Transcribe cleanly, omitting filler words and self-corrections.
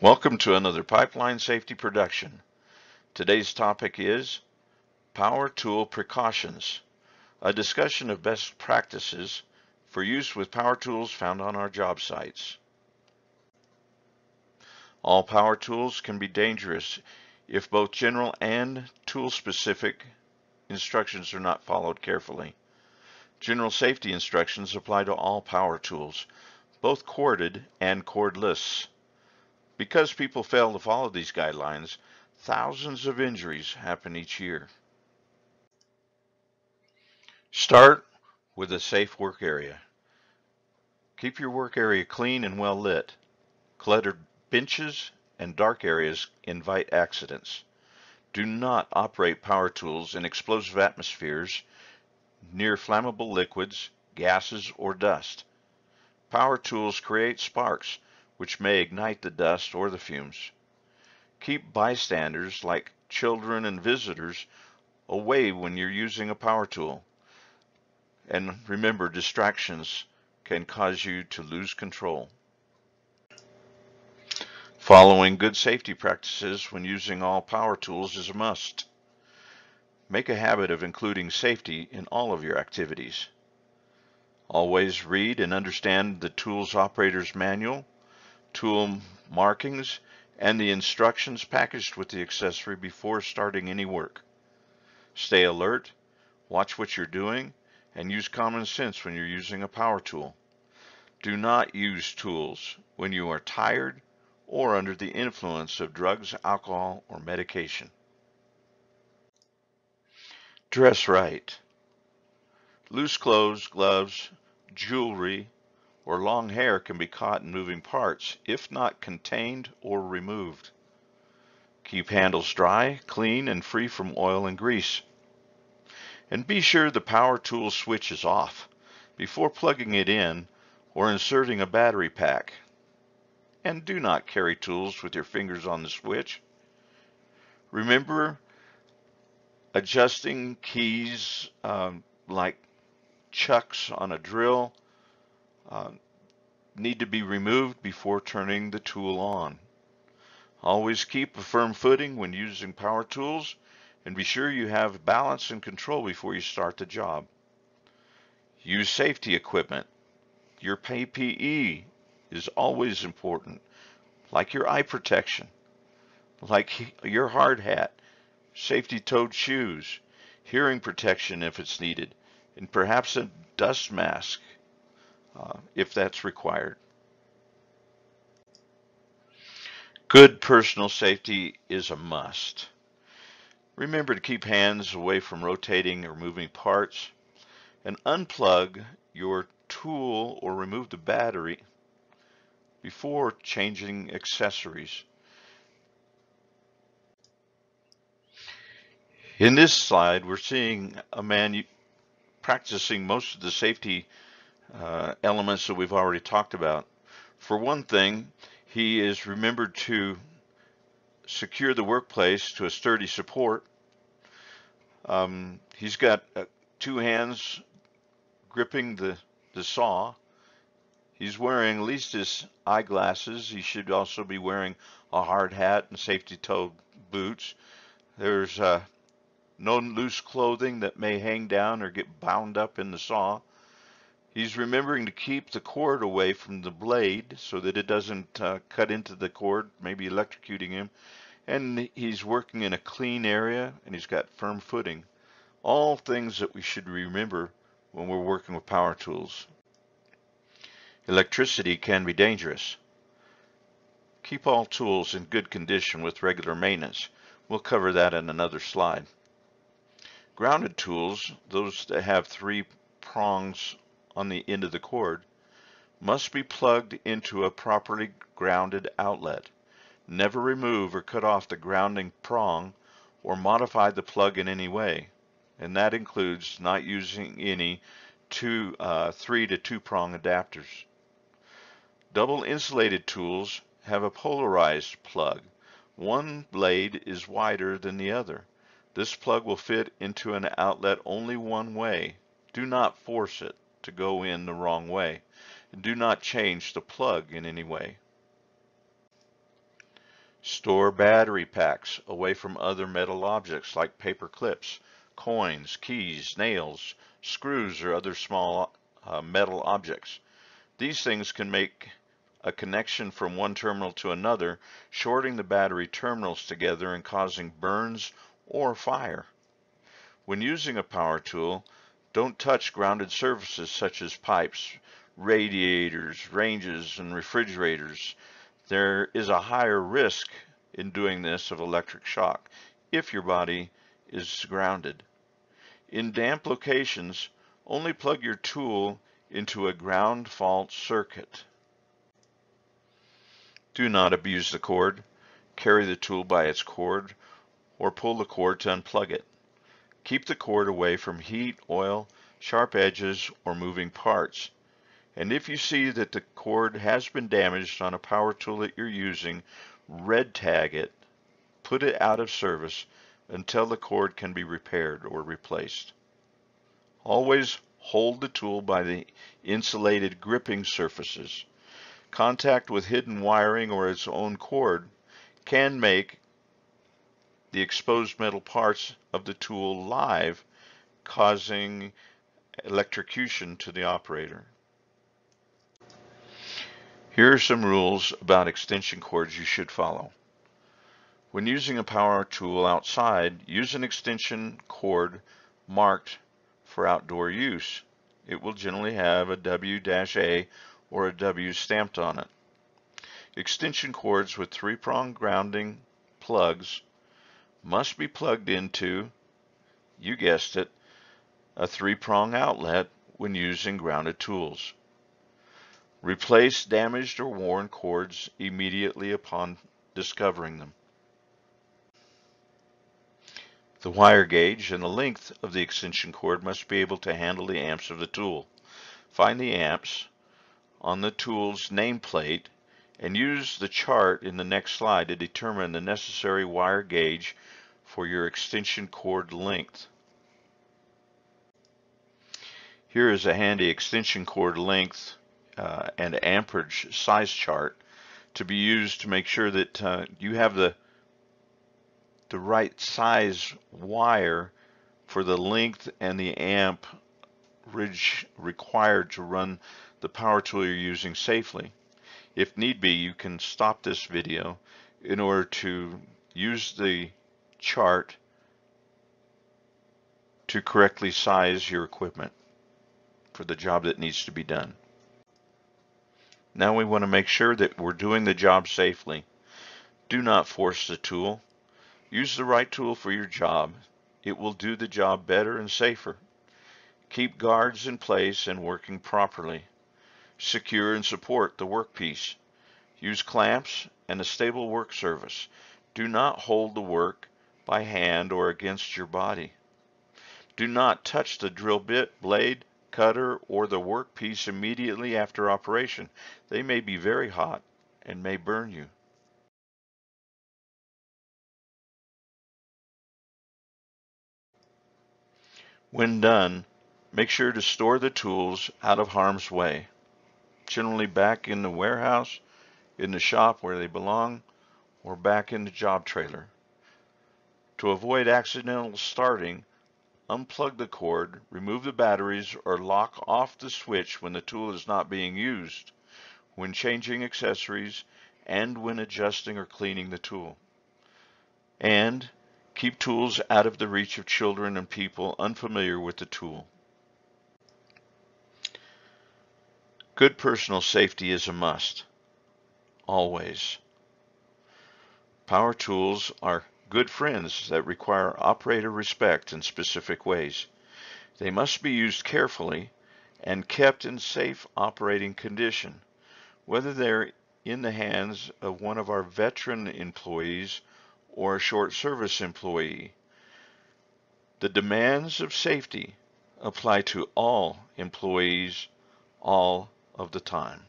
Welcome to another Pipeline Safety Production. Today's topic is Power Tool Precautions, a discussion of best practices for use with power tools found on our job sites. All power tools can be dangerous if both general and tool-specific instructions are not followed carefully. General safety instructions apply to all power tools, both corded and cordless. Because people fail to follow these guidelines, thousands of injuries happen each year. Start with a safe work area. Keep your work area clean and well lit. Cluttered benches and dark areas invite accidents. Do not operate power tools in explosive atmospheres, near flammable liquids, gases, or dust. Power tools create sparks, which may ignite the dust or the fumes. Keep bystanders, like children and visitors, away when you're using a power tool. And remember, distractions can cause you to lose control. Following good safety practices when using all power tools is a must. Make a habit of including safety in all of your activities. Always read and understand the tool's operator's manual, tool markings, and the instructions packaged with the accessory before starting any work. Stay alert, watch what you're doing, and use common sense when you're using a power tool. Do not use tools when you are tired or under the influence of drugs, alcohol, or medication. Dress right. Loose clothes, gloves, jewelry, or long hair can be caught in moving parts, if not contained or removed. Keep handles dry, clean, and free from oil and grease. And be sure the power tool switch is off before plugging it in or inserting a battery pack. And do not carry tools with your fingers on the switch. Remember, adjusting keys like chucks on a drill need to be removed before turning the tool on. Always keep a firm footing when using power tools, and be sure you have balance and control before you start the job. Use safety equipment. Your PPE is always important, like your eye protection, like your hard hat, safety-toed shoes, hearing protection if it's needed, and perhaps a dust mask if that's required. Good personal safety is a must. Remember to keep hands away from rotating or moving parts, and unplug your tool or remove the battery before changing accessories. In this slide, we're seeing a man practicing most of the safety elements that we've already talked about. For one thing, he is remembered to secure the workplace to a sturdy support. He's got two hands gripping the saw. He's wearing at least his eyeglasses. He should also be wearing a hard hat and safety-toed boots. There's no loose clothing that may hang down or get bound up in the saw. He's remembering to keep the cord away from the blade so that it doesn't cut into the cord, maybe electrocuting him. And he's working in a clean area, and he's got firm footing. All things that we should remember when we're working with power tools. Electricity can be dangerous. Keep all tools in good condition with regular maintenance. We'll cover that in another slide. Grounded tools, those that have 3 prongs on the end of the cord, must be plugged into a properly grounded outlet. Never remove or cut off the grounding prong or modify the plug in any way, and that includes not using any 3 to 2 prong adapters. Double insulated tools have a polarized plug. One blade is wider than the other. This plug will fit into an outlet only one way. Do not force it to go in the wrong way. And do not change the plug in any way. Store battery packs away from other metal objects like paper clips, coins, keys, nails, screws, or other small metal objects. These things can make a connection from one terminal to another, shorting the battery terminals together and causing burns or fire. When using a power tool, don't touch grounded surfaces such as pipes, radiators, ranges, and refrigerators. There is a higher risk in doing this of electric shock if your body is grounded. In damp locations, only plug your tool into a ground fault circuit. Do not abuse the cord. Carry the tool by its cord or pull the cord to unplug it. Keep the cord away from heat, oil, sharp edges, or moving parts. And if you see that the cord has been damaged on a power tool that you're using, red tag it, put it out of service until the cord can be repaired or replaced. Always hold the tool by the insulated gripping surfaces. Contact with hidden wiring or its own cord can make the exposed metal parts of the tool live, causing electrocution to the operator. Here are some rules about extension cords you should follow. When using a power tool outside, use an extension cord marked for outdoor use. It will generally have a W-A or a W stamped on it. Extension cords with 3-prong grounding plugs must be plugged into, you guessed it, a 3-prong outlet when using grounded tools. Replace damaged or worn cords immediately upon discovering them. The wire gauge and the length of the extension cord must be able to handle the amps of the tool. Find the amps on the tool's nameplate and use the chart in the next slide to determine the necessary wire gauge for your extension cord length. Here is a handy extension cord length and amperage size chart to be used to make sure that you have the right size wire for the length and the amperage required to run the power tool you're using safely. If need be, you can stop this video in order to use the chart to correctly size your equipment for the job that needs to be done. Now we want to make sure that we're doing the job safely. Do not force the tool. Use the right tool for your job. It will do the job better and safer. Keep guards in place and working properly. Secure and support the workpiece. Use clamps and a stable work surface. Do not hold the work by hand or against your body. Do not touch the drill bit, blade, cutter, or the workpiece immediately after operation. They may be very hot and may burn you. When done, make sure to store the tools out of harm's way, generally back in the warehouse, in the shop where they belong, or back in the job trailer. To avoid accidental starting, unplug the cord, remove the batteries, or lock off the switch when the tool is not being used, when changing accessories, and when adjusting or cleaning the tool. And keep tools out of the reach of children and people unfamiliar with the tool. Good personal safety is a must, always. Power tools are good friends that require operator respect in specific ways. They must be used carefully and kept in safe operating condition, whether they're in the hands of one of our veteran employees or a short service employee. The demands of safety apply to all employees all of the time.